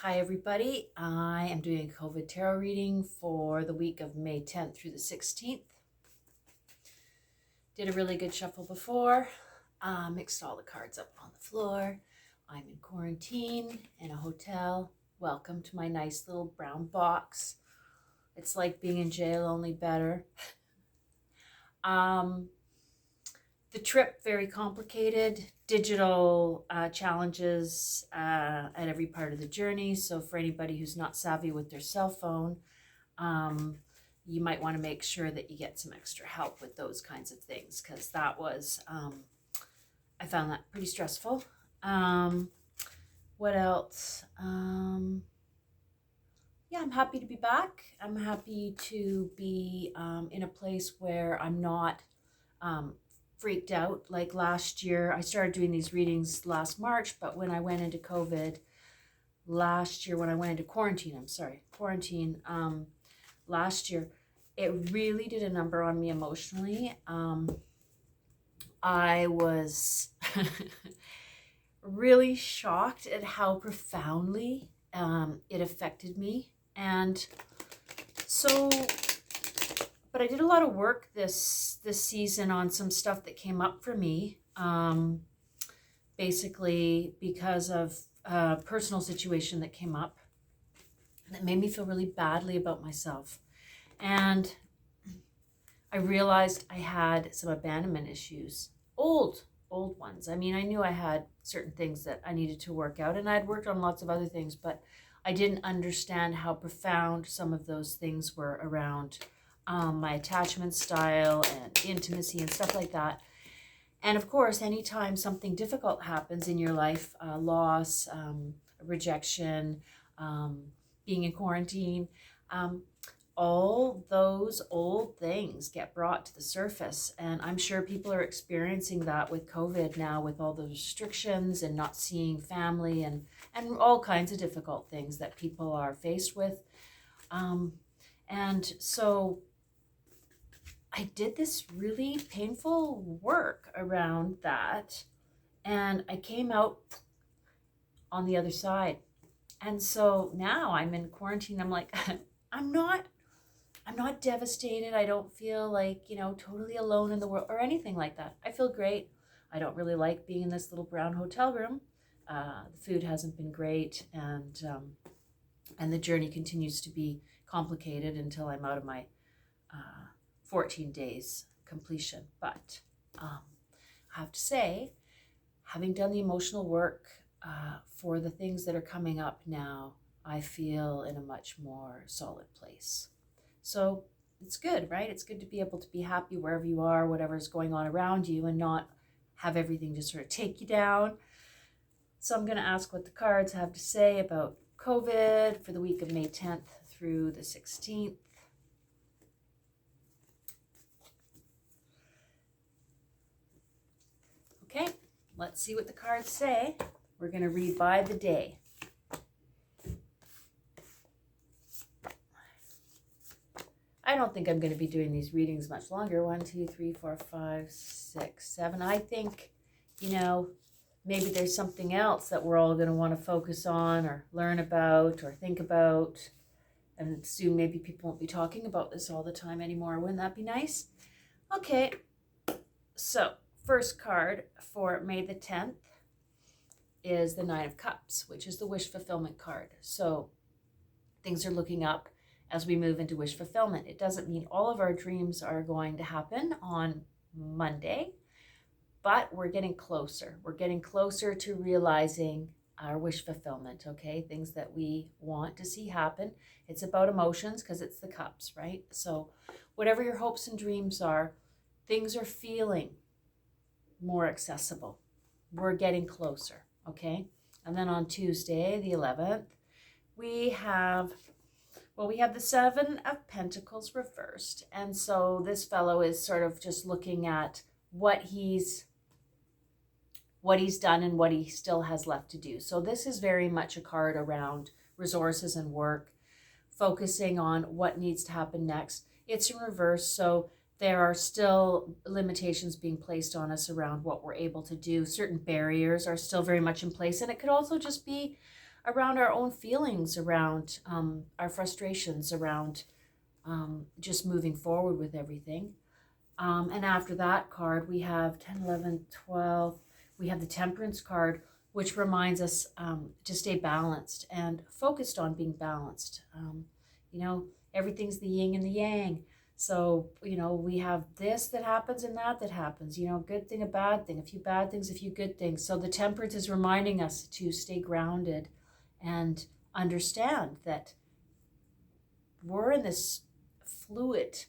Hi everybody, I am doing a COVID tarot reading for the week of May 10th through the 16th. Did a really good shuffle before, mixed all the cards up on the floor. I'm in quarantine in a hotel. Welcome to my nice little brown box. It's like being in jail, only better. The trip, very complicated, digital challenges at every part of the journey. So for anybody who's not savvy with their cell phone, you might want to make sure that you get some extra help with those kinds of things, because that was, I found that pretty stressful. What else? Yeah, I'm happy to be back. I'm happy to be in a place where I'm not freaked out. Like last year, I started doing these readings last March, but when I went into COVID last year, when I went into quarantine, last year, it really did a number on me emotionally. I was really shocked at how profoundly it affected me. And so, but I did a lot of work this season on some stuff that came up for me, basically because of a personal situation that came up that made me feel really badly about myself. And I realized I had some abandonment issues, old ones. I mean, I knew I had certain things that I needed to work out, and I had worked on lots of other things, but I didn't understand how profound some of those things were around my attachment style and intimacy and stuff like that. And of course, anytime something difficult happens in your life, loss, rejection, being in quarantine, all those old things get brought to the surface. And I'm sure people are experiencing that with COVID now, with all the restrictions and not seeing family and all kinds of difficult things that people are faced with. And so I did this really painful work around that, and I came out on the other side. And so now I'm in quarantine. I'm like, I'm not devastated. I don't feel like, totally alone in the world or anything like that. I feel great. I don't really like being in this little brown hotel room. The food hasn't been great, and the journey continues to be complicated until I'm out of my 14 days completion. But I have to say, having done the emotional work for the things that are coming up now, I feel in a much more solid place. So it's good, right? It's good to be able to be happy wherever you are, whatever's going on around you, and not have everything just sort of take you down. So I'm going to ask what the cards have to say about COVID for the week of May 10th through the 16th. Okay, let's see what the cards say. We're going to read by the day. I don't think I'm going to be doing these readings much longer. 1, 2, 3, 4, 5, 6, 7. I think, maybe there's something else that we're all going to want to focus on or learn about or think about. And soon maybe people won't be talking about this all the time anymore. Wouldn't that be nice? Okay, so first card for May the 10th is the Nine of Cups, which is the wish fulfillment card. So things are looking up as we move into wish fulfillment. It doesn't mean all of our dreams are going to happen on Monday, but we're getting closer. We're getting closer to realizing our wish fulfillment, okay? Things that we want to see happen. It's about emotions because it's the cups, right? So whatever your hopes and dreams are, things are feeling more accessible. We're getting closer, okay? And then on Tuesday, the 11th, we have the Seven of Pentacles reversed. And so this fellow is sort of just looking at what he's done and what he still has left to do. So this is very much a card around resources and work, focusing on what needs to happen next. It's in reverse, so there are still limitations being placed on us around what we're able to do. Certain barriers are still very much in place, and it could also just be around our own feelings, around our frustrations, around just moving forward with everything. And after that card, we have 10, 11, 12. We have the Temperance card, which reminds us to stay balanced and focused on being balanced. You know, everything's the yin and the yang. So, you know, we have this that happens and that happens, you know, a good thing, a bad thing, a few bad things, a few good things. So the Temperance is reminding us to stay grounded and understand that we're in this fluid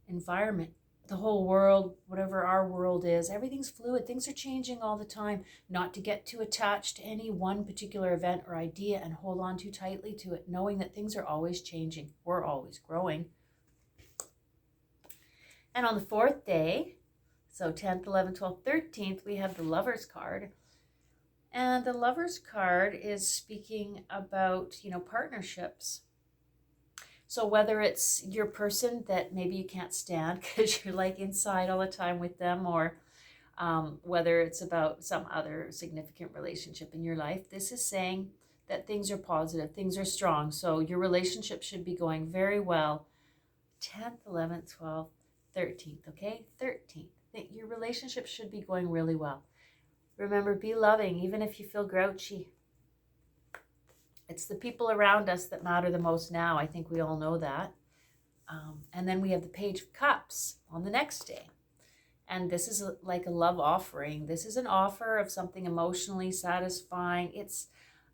environment. The whole world, whatever our world is, everything's fluid. Things are changing all the time. Not to get too attached to any one particular event or idea and hold on too tightly to it, knowing that things are always changing. We're always growing. And on the fourth day, so 10th, 11th, 12th, 13th, we have the Lovers card. And the Lovers card is speaking about, you know, partnerships. So whether it's your person that maybe you can't stand because you're like inside all the time with them, or whether it's about some other significant relationship in your life, this is saying that things are positive, things are strong. So your relationship should be going very well. 10th, 11th, 12th, 13th, okay? 13th. Your relationship should be going really well. Remember, be loving, even if you feel grouchy. It's the people around us that matter the most now. I think we all know that. And then we have the Page of Cups on the next day. And this is like a love offering. This is an offer of something emotionally satisfying. It's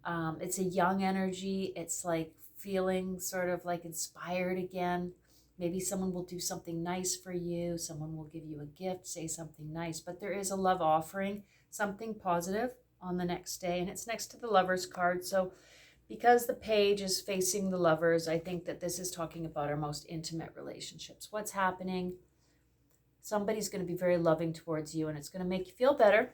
a young energy. It's like feeling sort of like inspired again. Maybe someone will do something nice for you. Someone will give you a gift, say something nice. But there is a love offering, something positive on the next day. And it's next to the Lovers card. So because the page is facing the Lovers, I think that this is talking about our most intimate relationships. What's happening? Somebody's going to be very loving towards you, and it's going to make you feel better.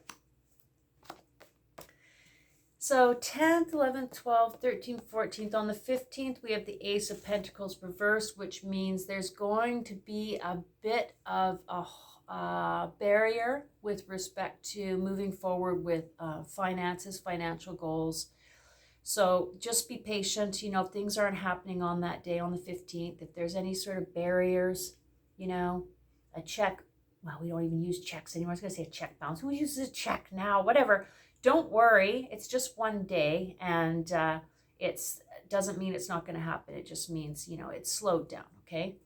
So 10th, 11th, 12th, 13th, 14th. On the 15th, we have the Ace of Pentacles reversed, which means there's going to be a bit of a barrier with respect to moving forward with finances, financial goals. So just be patient. You know, if things aren't happening on that day, on the 15th, if there's any sort of barriers, you know, a check, well, we don't even use checks anymore. I was going to say a check bounce. Who uses a check now? Whatever. Don't worry. It's just one day, and it doesn't mean it's not going to happen. It just means, you know, it's slowed down, okay?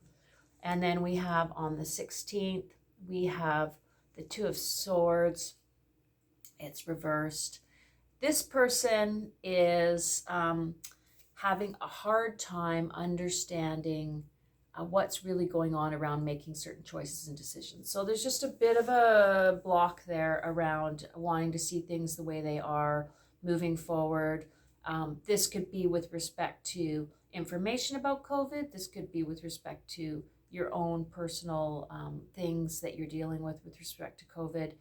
And then we have on the 16th, we have the Two of Swords. It's reversed. This person is having a hard time understanding what's really going on around making certain choices and decisions. So there's just a bit of a block there around wanting to see things the way they are, moving forward. This could be with respect to information about COVID. This could be with respect to your own personal things that you're dealing with respect to COVID.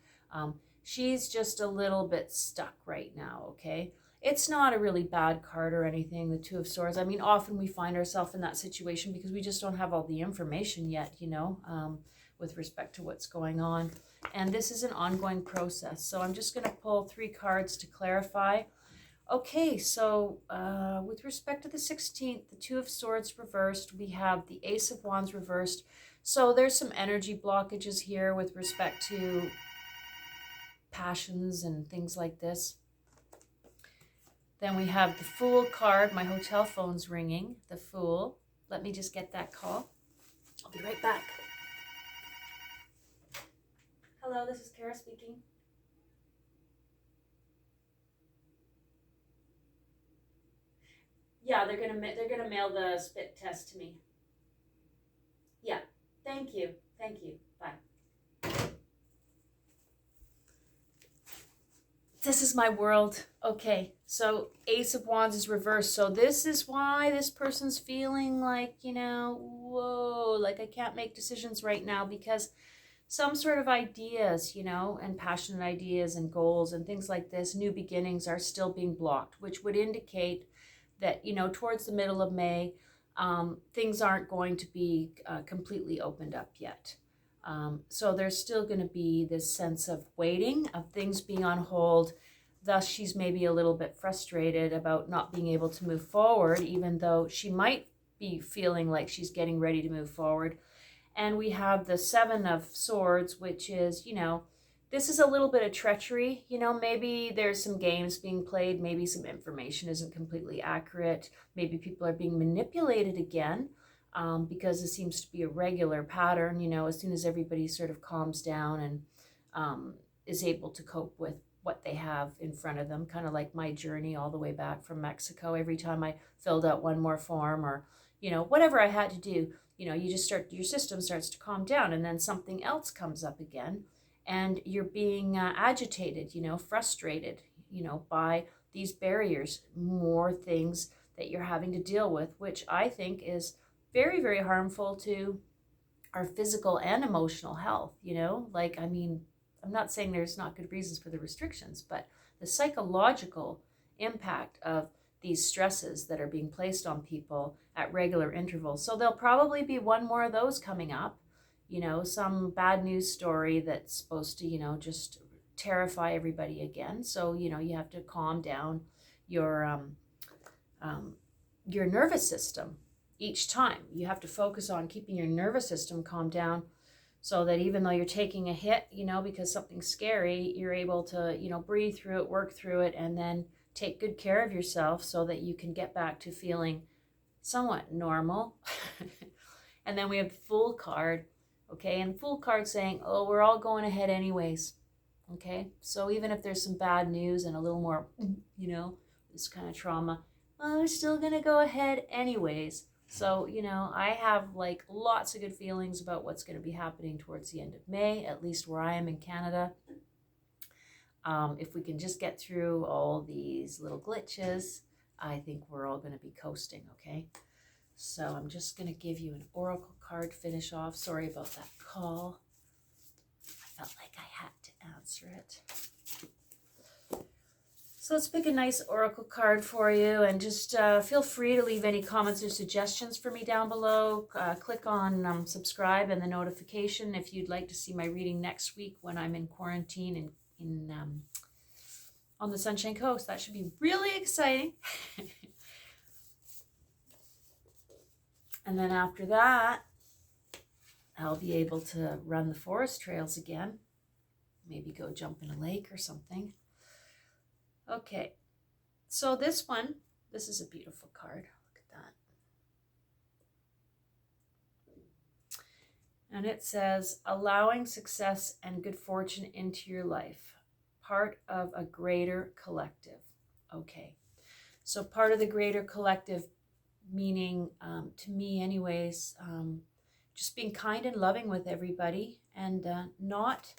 She's just a little bit stuck right now, okay? It's not a really bad card or anything, the Two of Swords. I mean, often we find ourselves in that situation because we just don't have all the information yet, you know, with respect to what's going on. And this is an ongoing process. So I'm just going to pull 3 cards to clarify. Okay, so with respect to the 16th, the Two of Swords reversed, we have the Ace of Wands reversed. So there's some energy blockages here with respect to passions and things like this. Then we have the Fool card. My hotel phone's ringing. The Fool. Let me just get that call. I'll be right back. Hello, this is Kara speaking. Yeah, they're gonna mail the spit test to me. Yeah, thank you. Bye. This is my world. Okay, so Ace of Wands is reversed. So this is why this person's feeling like, you know, whoa, like I can't make decisions right now because some sort of ideas, you know, and passionate ideas and goals and things like this, new beginnings are still being blocked, which would indicate that, you know, towards the middle of May, things aren't going to be completely opened up yet. So there's still going to be this sense of waiting, of things being on hold. thus she's maybe a little bit frustrated about not being able to move forward, even though she might be feeling like she's getting ready to move forward. And we have the Seven of Swords, which is, this is a little bit of treachery. Maybe there's some games being played. Maybe some information isn't completely accurate. Maybe people are being manipulated again, because it seems to be a regular pattern. As soon as everybody sort of calms down and is able to cope with what they have in front of them, kind of like my journey all the way back from Mexico. Every time I filled out one more form, or whatever I had to do, your system starts to calm down, and then something else comes up again, and you're being agitated, frustrated, by these barriers, more things that you're having to deal with, which I think is very, very harmful to our physical and emotional health. I'm not saying there's not good reasons for the restrictions, but the psychological impact of these stresses that are being placed on people at regular intervals. So there'll probably be one more of those coming up, some bad news story that's supposed to, just terrify everybody again. So, you have to calm down your nervous system each time. You have to focus on keeping your nervous system calmed down, so that even though you're taking a hit, because something's scary, you're able to, breathe through it, work through it, and then take good care of yourself so that you can get back to feeling somewhat normal. And then we have the Fool card, okay? And the Fool card saying, oh, we're all going ahead anyways, okay? So even if there's some bad news and a little more, this kind of trauma, well, we're still going to go ahead anyways. So, I have like lots of good feelings about what's going to be happening towards the end of May, at least where I am in Canada. If we can just get through all these little glitches, I think we're all going to be coasting, okay? So I'm just going to give you an oracle card finish off. Sorry about that call. I felt like I had to answer it. So let's pick a nice oracle card for you, and just feel free to leave any comments or suggestions for me down below. Click on subscribe and the notification if you'd like to see my reading next week when I'm in quarantine on the Sunshine Coast. That should be really exciting. And then after that, I'll be able to run the forest trails again. Maybe go jump in a lake or something. Okay, so this is a beautiful card. Look at that. And it says, allowing success and good fortune into your life, part of a greater collective. Okay, so part of the greater collective, meaning, to me anyways, just being kind and loving with everybody, and not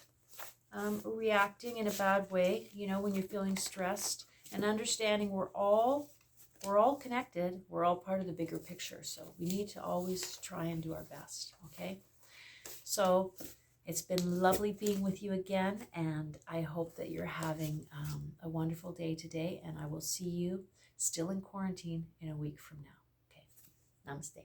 reacting in a bad way, when you're feeling stressed, and understanding we're all connected. We're all part of the bigger picture. So we need to always try and do our best. Okay. So it's been lovely being with you again, and I hope that you're having a wonderful day today, and I will see you still in quarantine in a week from now. Okay. Namaste.